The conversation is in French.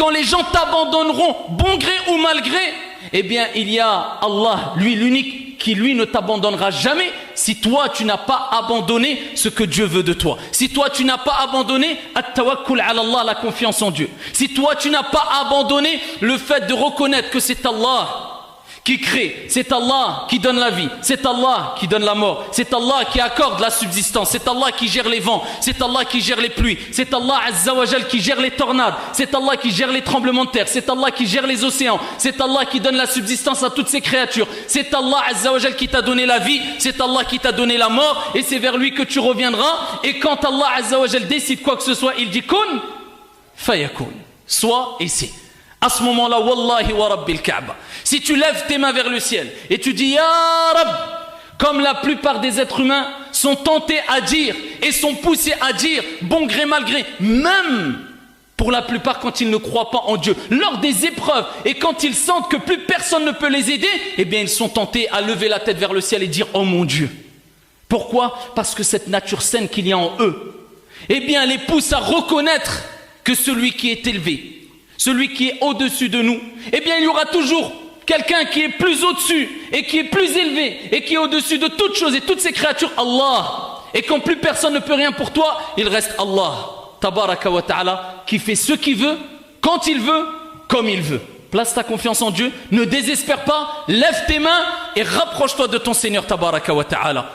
quand les gens t'abandonneront, bon gré ou mal gré, eh bien il y a Allah, lui l'unique, qui lui ne t'abandonnera jamais si toi tu n'as pas abandonné ce que Dieu veut de toi. Si toi tu n'as pas abandonné at-tawakkul ala Allah, la confiance en Dieu. Si toi tu n'as pas abandonné le fait de reconnaître que c'est Allah qui crée, c'est Allah qui donne la vie, c'est Allah qui donne la mort, c'est Allah qui accorde la subsistance, c'est Allah qui gère les vents, c'est Allah qui gère les pluies, c'est Allah Azza wa Jal qui gère les tornades, c'est Allah qui gère les tremblements de terre, c'est Allah qui gère les océans, c'est Allah qui donne la subsistance à toutes ces créatures, c'est Allah Azza wa Jal qui t'a donné la vie, c'est Allah qui t'a donné la mort, et c'est vers lui que tu reviendras. Et quand Allah Azza wa Jal décide quoi que ce soit, il dit kun fayakun, soit et c'est. À ce moment-là, wallahi wa rabbil Kaaba, si tu lèves tes mains vers le ciel et tu dis Ya Rab, comme la plupart des êtres humains sont tentés à dire et sont poussés à dire, bon gré mal gré, même pour la plupart quand ils ne croient pas en Dieu, lors des épreuves et quand ils sentent que plus personne ne peut les aider, eh bien ils sont tentés à lever la tête vers le ciel et dire oh mon Dieu. Pourquoi? Parce que cette nature saine qu'il y a en eux, eh bien les pousse à reconnaître que celui qui est élevé, celui qui est au-dessus de nous, eh bien il y aura toujours quelqu'un qui est plus au-dessus et qui est plus élevé et qui est au-dessus de toutes choses et toutes ces créatures, Allah. Et quand plus personne ne peut rien pour toi, il reste Allah, tabaraka wa ta'ala, qui fait ce qu'il veut, quand il veut, comme il veut. Place ta confiance en Dieu, ne désespère pas, lève tes mains et rapproche-toi de ton Seigneur, tabaraka wa ta'ala.